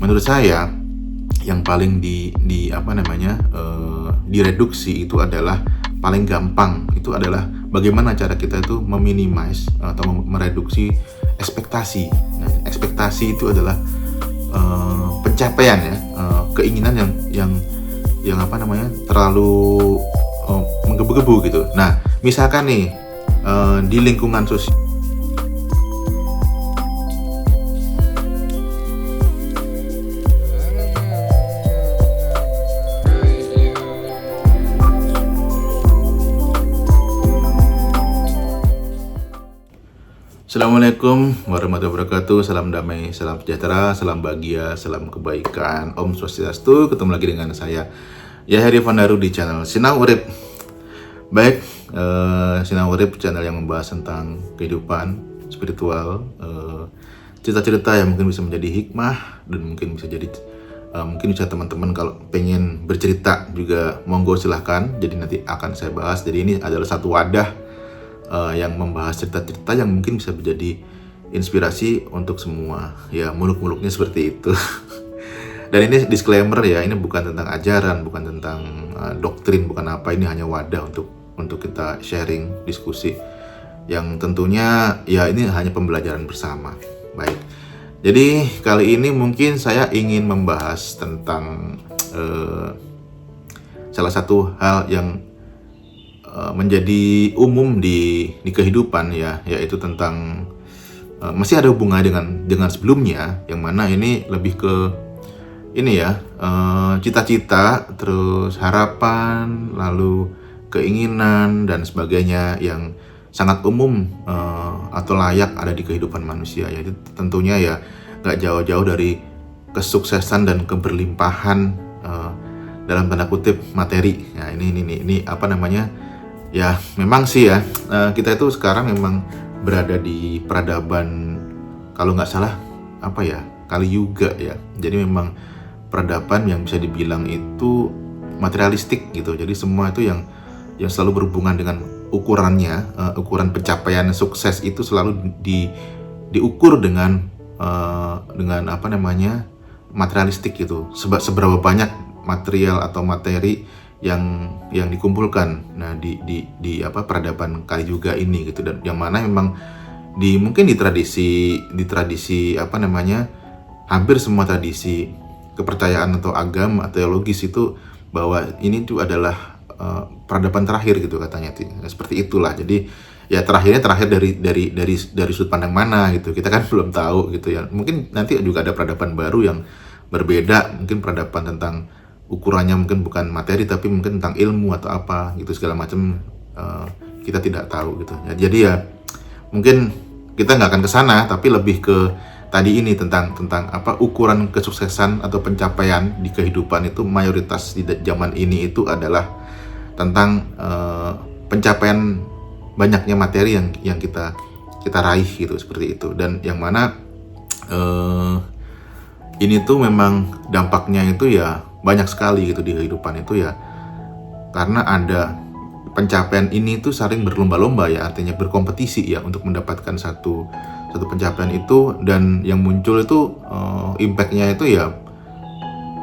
menurut saya yang paling di apa namanya direduksi itu adalah paling gampang, itu adalah bagaimana cara kita itu meminimize atau mereduksi ekspektasi. Nah, ekspektasi itu adalah pencapaian ya, keinginan yang apa namanya terlalu menggebu-gebu gitu. Nah, misalkan nih di lingkungan sosial. Assalamualaikum warahmatullahi wabarakatuh. Salam damai, salam sejahtera, salam bahagia, salam kebaikan. Om Swastiastu. Ketemu lagi dengan saya Yahya Fandaru di channel Sinau Urip. Baik, Sinau Urip channel yang membahas tentang kehidupan spiritual, cerita-cerita yang mungkin bisa menjadi hikmah dan mungkin bisa jadi mungkin bisa teman-teman kalau pengen bercerita juga monggo silahkan. Jadi nanti akan saya bahas. Jadi ini adalah satu wadah yang membahas cerita-cerita yang mungkin bisa menjadi inspirasi untuk semua. Ya, muluk-muluknya seperti itu. Dan ini disclaimer ya, ini bukan tentang ajaran, bukan tentang doktrin, bukan apa. Ini hanya wadah untuk kita sharing, diskusi. Yang tentunya ya ini hanya pembelajaran bersama. Baik. Jadi kali ini mungkin saya ingin membahas tentang salah satu hal yang menjadi umum di kehidupan ya, yaitu tentang masih ada hubungannya dengan sebelumnya, yang mana ini lebih ke ini ya, cita-cita, terus harapan, lalu keinginan dan sebagainya yang sangat umum atau layak ada di kehidupan manusia, yaitu tentunya ya nggak jauh-jauh dari kesuksesan dan keberlimpahan dalam tanda kutip materi. Ya, ini apa namanya? Ya, memang sih ya, kita itu sekarang memang berada di peradaban, kalau nggak salah, apa ya, Kali Yuga ya. Jadi memang peradaban yang bisa dibilang itu materialistik gitu. Jadi semua itu yang selalu berhubungan dengan ukurannya, ukuran pencapaian sukses itu selalu diukur dengan apa namanya, materialistik gitu. Seberapa banyak material atau materi yang dikumpulkan di apa peradaban Kali Yuga ini gitu, dan yang mana memang mungkin di tradisi apa namanya, hampir semua tradisi kepercayaan atau agama atau teologis itu bahwa ini tuh adalah peradaban terakhir gitu katanya, seperti itulah. Jadi ya terakhir dari sudut pandang mana gitu, kita kan belum tahu gitu ya. Mungkin nanti juga ada peradaban baru yang berbeda, mungkin peradaban tentang ukurannya mungkin bukan materi tapi mungkin tentang ilmu atau apa gitu, segala macam kita tidak tahu gitu ya. Jadi ya mungkin kita nggak akan ke sana, tapi lebih ke tadi ini tentang apa ukuran kesuksesan atau pencapaian di kehidupan itu mayoritas di zaman ini itu adalah tentang pencapaian banyaknya materi yang kita raih gitu, seperti itu. Dan yang mana ini tuh memang dampaknya itu ya banyak sekali gitu di kehidupan itu ya, karena ada pencapaian ini tuh saling berlomba-lomba ya, artinya berkompetisi ya untuk mendapatkan satu pencapaian itu. Dan yang muncul itu impact-nya itu ya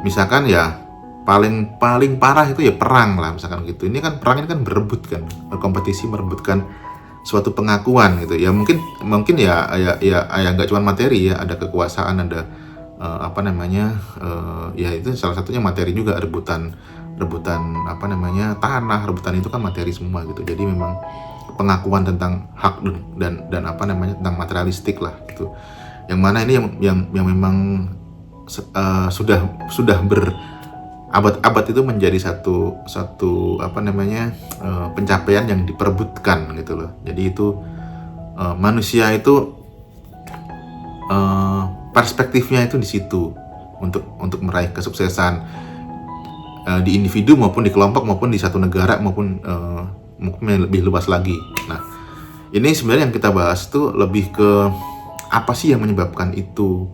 misalkan ya paling pahah itu ya perang lah misalkan gitu. Ini kan perang ini kan berebut kan, berkompetisi merebutkan suatu pengakuan gitu ya. Mungkin ya nggak cuma materi ya, ada kekuasaan, ada apa namanya, ya itu salah satunya materi juga, rebutan apa namanya, tanah, rebutan itu kan materi semua gitu. Jadi memang pengakuan tentang hak dan apa namanya, tentang materialistik lah gitu. Yang mana ini yang memang sudah berabad-abad itu menjadi satu apa namanya, pencapaian yang diperebutkan gitu loh. Jadi itu manusia itu perspektifnya itu di situ untuk meraih kesuksesan di individu maupun di kelompok maupun di satu negara maupun mungkin lebih luas lagi. Nah, ini sebenarnya yang kita bahas tuh lebih ke apa sih yang menyebabkan itu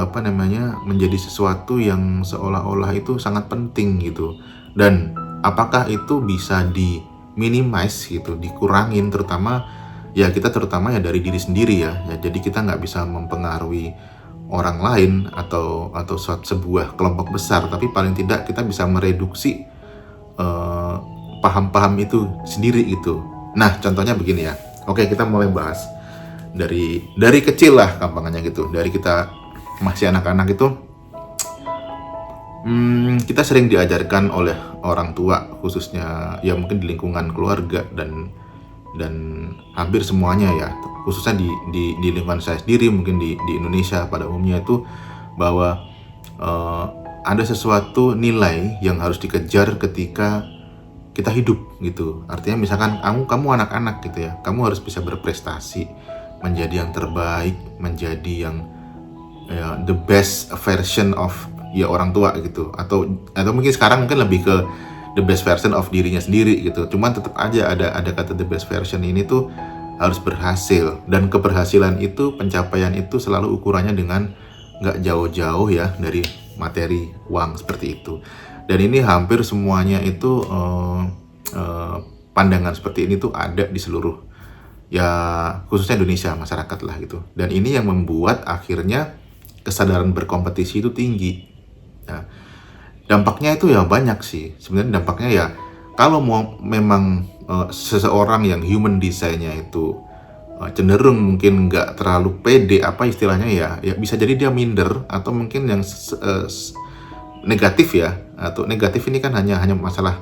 apa namanya menjadi sesuatu yang seolah-olah itu sangat penting gitu, dan apakah itu bisa minimize gitu, dikurangin, terutama ya dari diri sendiri ya. Jadi kita nggak bisa mempengaruhi orang lain atau sebuah kelompok besar, tapi paling tidak kita bisa mereduksi paham-paham itu sendiri gitu. Nah, contohnya begini ya. Oke, kita mulai bahas dari kecil lah gampangannya gitu. Dari kita masih anak-anak itu, kita sering diajarkan oleh orang tua, khususnya ya mungkin di lingkungan keluarga dan hampir semuanya ya, khususnya di lingkungan saya sendiri, mungkin di Indonesia pada umumnya itu, bahwa ada sesuatu nilai yang harus dikejar ketika kita hidup gitu. Artinya misalkan kamu anak-anak gitu ya, kamu harus bisa berprestasi, menjadi yang terbaik, menjadi yang the best version of ya orang tua gitu, atau mungkin sekarang mungkin lebih ke the best version of dirinya sendiri gitu. Cuman tetap aja ada kata the best version ini tuh harus berhasil, dan keberhasilan itu, pencapaian itu selalu ukurannya dengan nggak jauh-jauh ya dari materi uang seperti itu. Dan ini hampir semuanya itu pandangan seperti ini tuh ada di seluruh ya khususnya Indonesia, masyarakat lah gitu. Dan ini yang membuat akhirnya kesadaran berkompetisi itu tinggi. Nah, dampaknya itu ya banyak sih. Sebenarnya dampaknya ya, kalau mau memang seseorang yang human design-nya itu cenderung mungkin nggak terlalu pede, apa istilahnya ya bisa jadi dia minder, atau mungkin yang negatif ya, atau negatif ini kan hanya masalah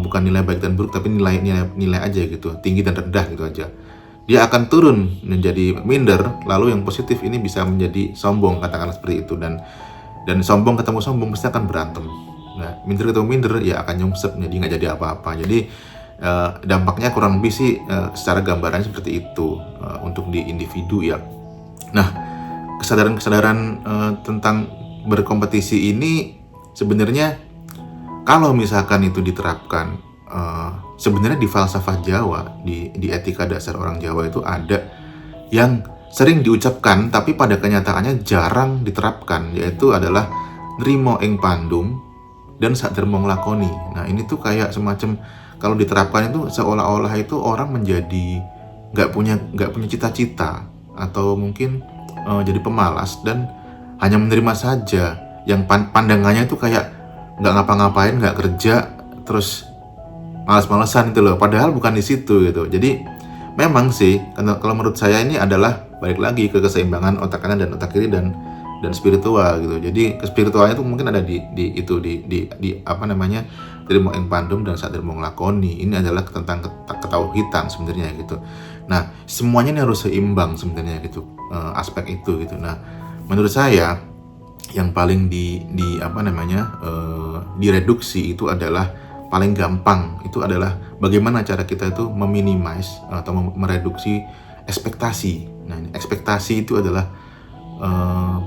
bukan nilai baik dan buruk, tapi nilai aja gitu, tinggi dan rendah gitu aja. Dia akan turun menjadi minder, lalu yang positif ini bisa menjadi sombong, katakanlah seperti itu, dan sombong ketemu sombong pasti akan berantem. Nah, minder ketemu minder ya akan nyungsep, jadi nggak jadi apa-apa. Jadi dampaknya kurang lebih sih secara gambarannya seperti itu untuk di individu ya. Nah, kesadaran tentang berkompetisi ini sebenarnya kalau misalkan itu diterapkan, sebenarnya di falsafah Jawa, di etika dasar orang Jawa itu ada yang sering diucapkan tapi pada kenyataannya jarang diterapkan, yaitu adalah nrimo ing pandum dan sadermo nglakoni. Nah, ini tuh kayak semacam kalau diterapkan itu seolah-olah itu orang menjadi nggak punya cita-cita, atau mungkin jadi pemalas dan hanya menerima saja, yang pandangannya itu kayak nggak ngapa-ngapain, nggak kerja, terus malas-malesan itu loh. Padahal bukan di situ gitu. Jadi memang sih kalau menurut saya ini adalah balik lagi ke keseimbangan otak kanan dan otak kiri dan spiritual gitu. Jadi spiritualnya itu mungkin ada di apa namanya, nrimo ing pandum dan sadermo nglakoni. Ini adalah tentang ketauhidan sebenarnya gitu. Nah, semuanya ini harus seimbang sebenarnya gitu, aspek itu gitu. Nah, menurut saya yang paling direduksi itu adalah paling gampang, itu adalah bagaimana cara kita itu meminimize atau mereduksi ekspektasi. Nah, ekspektasi itu adalah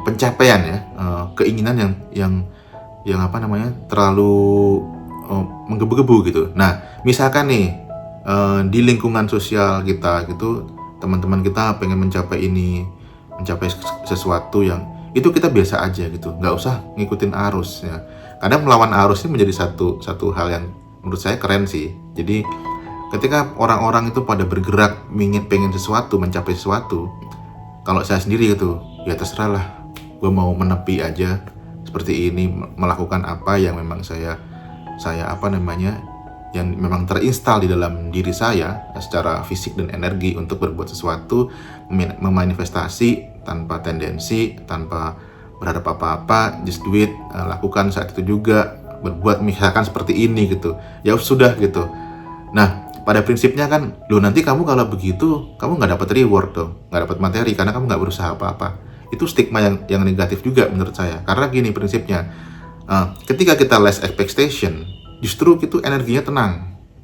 pencapaian ya, keinginan yang apa namanya, terlalu menggebu-gebu gitu. Nah, misalkan nih di lingkungan sosial kita gitu, teman-teman kita pengen mencapai sesuatu yang itu kita biasa aja gitu, nggak usah ngikutin arus ya. Kadang melawan arus ini menjadi satu hal yang menurut saya keren sih. Jadi ketika orang-orang itu pada bergerak pengen sesuatu, mencapai sesuatu, kalau saya sendiri gitu ya terserah lah, gue mau menepi aja seperti ini, melakukan apa yang memang saya apa namanya, yang memang terinstal di dalam diri saya secara fisik dan energi untuk berbuat sesuatu, memanifestasi tanpa tendensi, tanpa berharap apa-apa, just do it, lakukan saat itu juga, berbuat misalkan seperti ini gitu, ya sudah gitu. Nah, pada prinsipnya kan, nanti kamu kalau begitu, kamu nggak dapat reward tuh, nggak dapat materi karena kamu nggak berusaha apa-apa. Itu stigma yang negatif juga menurut saya. Karena gini prinsipnya, ketika kita less expectation, justru itu energinya tenang.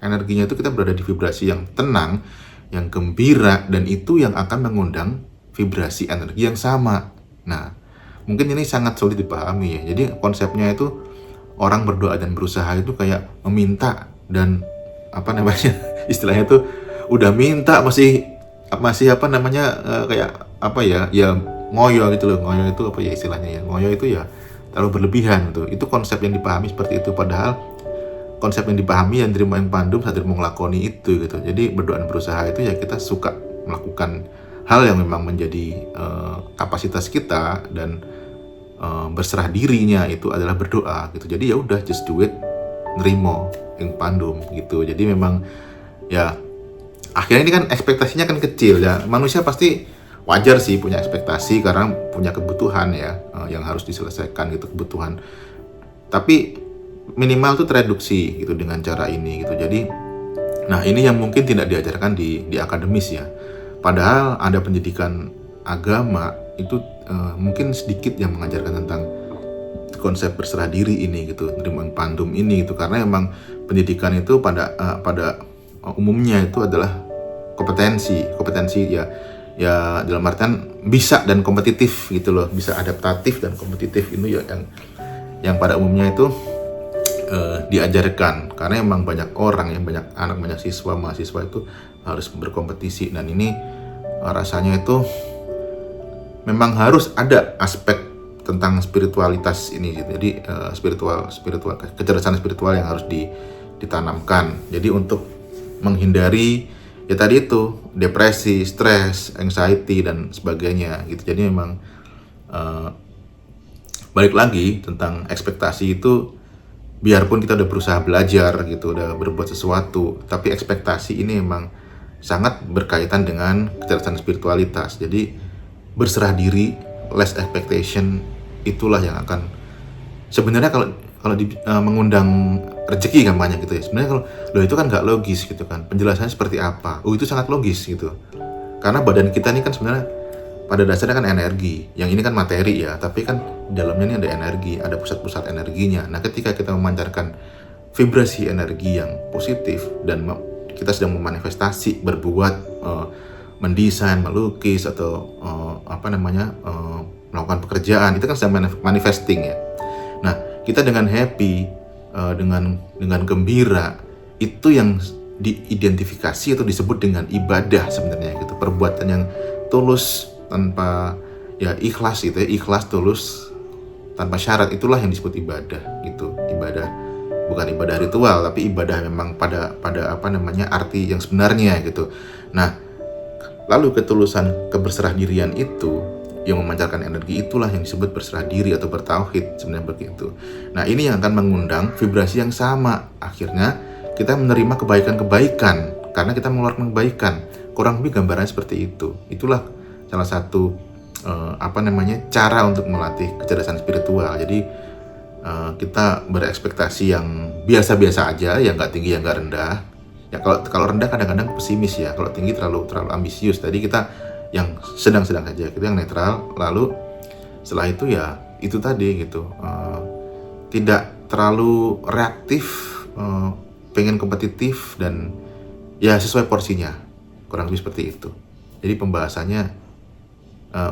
Energinya itu kita berada di vibrasi yang tenang, yang gembira, dan itu yang akan mengundang vibrasi energi yang sama. Nah, mungkin ini sangat sulit dipahami ya. Jadi konsepnya itu orang berdoa dan berusaha itu kayak meminta, dan apa namanya, istilahnya itu udah minta masih apa namanya, kayak apa ya ngoyo gitu loh. Ngoyo itu apa ya istilahnya ya, ngoyo itu ya terlalu berlebihan gitu. Itu konsep yang dipahami seperti itu, padahal konsep yang dipahami yang nrimo ing pandum sadermo nglakoni itu gitu. Jadi berdoa dan berusaha itu ya kita suka melakukan hal yang memang menjadi kapasitas kita dan berserah dirinya itu adalah berdoa gitu. Jadi ya udah, just do it, nerimo ing pandum gitu. Jadi memang ya akhirnya ini kan ekspektasinya kan kecil ya. Manusia pasti wajar sih punya ekspektasi karena punya kebutuhan ya, yang harus diselesaikan gitu, kebutuhan. Tapi minimal tuh tereduksi gitu dengan cara ini gitu. Jadi nah ini yang mungkin tidak diajarkan di akademis ya. Padahal ada pendidikan agama itu mungkin sedikit yang mengajarkan tentang konsep berserah diri ini gitu, nerimo ing pandum ini gitu, karena emang pendidikan itu pada umumnya itu adalah kompetensi ya dalam artian bisa dan kompetitif gitu loh, bisa adaptatif dan kompetitif itu ya yang pada umumnya itu diajarkan, karena emang banyak orang yang banyak anak, banyak siswa mahasiswa itu harus berkompetisi, dan ini rasanya itu memang harus ada aspek tentang spiritualitas ini gitu. Jadi spiritual kecerdasan spiritual yang harus ditanamkan. Jadi untuk menghindari ya tadi itu depresi, stres, anxiety dan sebagainya gitu. Jadi memang balik lagi tentang ekspektasi itu, biarpun kita udah berusaha belajar gitu, udah berbuat sesuatu, tapi ekspektasi ini memang sangat berkaitan dengan kecerdasan spiritualitas. Jadi berserah diri, less expectation, itulah yang akan sebenarnya kalau mengundang rezeki kampanye gitu ya. Sebenarnya kalau itu kan nggak logis gitu kan. Penjelasannya seperti apa? Itu sangat logis gitu. Karena badan kita ini kan sebenarnya pada dasarnya kan energi. Yang ini kan materi ya, tapi kan di dalamnya ini ada energi, ada pusat-pusat energinya. Nah, ketika kita memancarkan vibrasi energi yang positif dan kita sedang memanifestasi, berbuat, mendesain, melukis atau melakukan pekerjaan, itu kan sedang manifesting ya. Nah, kita dengan happy, dengan gembira, itu yang diidentifikasi atau disebut dengan ibadah sebenarnya gitu. Perbuatan yang tulus tanpa ya ikhlas gitu ya, ikhlas tulus tanpa syarat, itulah yang disebut ibadah gitu. Ibadah bukan ibadah ritual, tapi ibadah memang pada arti yang sebenarnya gitu. Nah, lalu ketulusan keberserah dirian itu yang memancarkan energi, itulah yang disebut berserah diri atau bertauhid sebenarnya begitu. Nah, ini yang akan mengundang vibrasi yang sama. Akhirnya kita menerima kebaikan-kebaikan karena kita mengeluarkan kebaikan. Kurang lebih gambarannya seperti itu. Itulah salah satu cara untuk melatih kecerdasan spiritual. Jadi kita berekspektasi yang biasa-biasa aja, yang nggak tinggi, yang nggak rendah. Ya kalau rendah kadang-kadang pesimis ya, kalau tinggi terlalu ambisius. Tadi kita yang sedang-sedang aja, kita yang netral. Lalu setelah itu ya itu tadi gitu, tidak terlalu reaktif, pengen kompetitif, dan ya sesuai porsinya, kurang lebih seperti itu. Jadi pembahasannya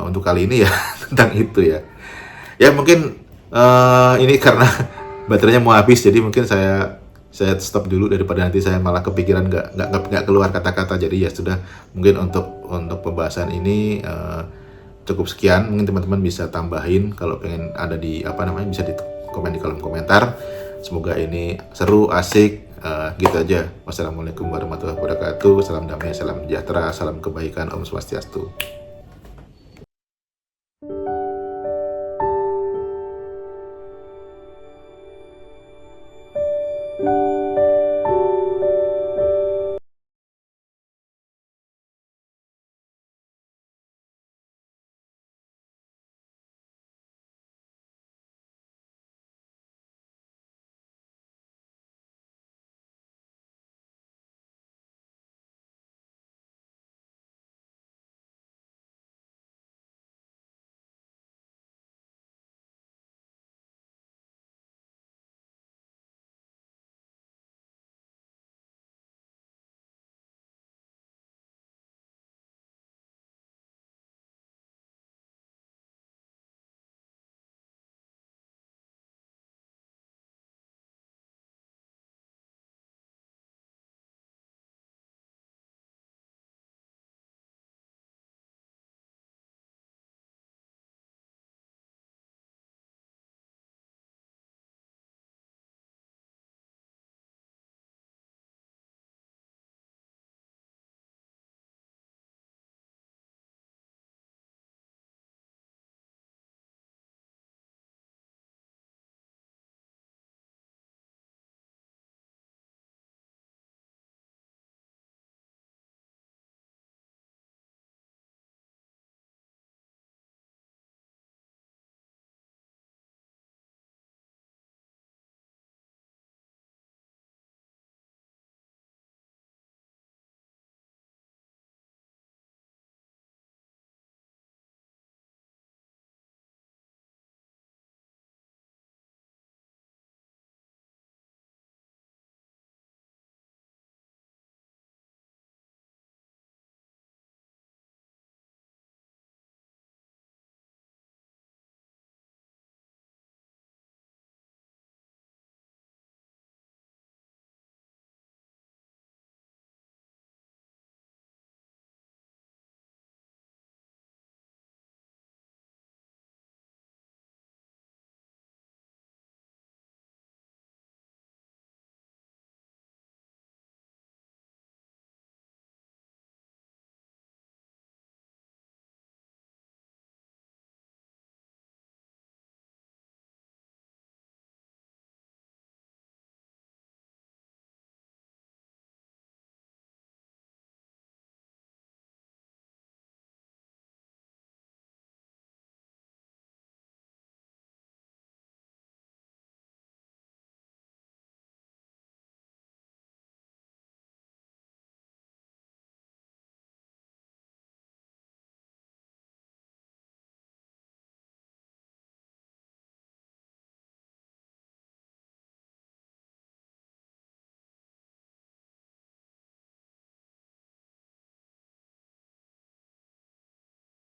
untuk kali ini ya tentang itu ya. Ya mungkin ini karena baterainya mau habis, jadi mungkin saya stop dulu daripada nanti saya malah kepikiran nggak keluar kata-kata. Jadi ya sudah, mungkin untuk pembahasan ini cukup sekian. Mungkin teman-teman bisa tambahin kalau pengen ada di bisa di komen di kolom komentar. Semoga ini seru, asik, gitu aja. Wassalamualaikum warahmatullahi wabarakatuh. Salam damai, salam sejahtera, salam kebaikan, Om Swastiastu.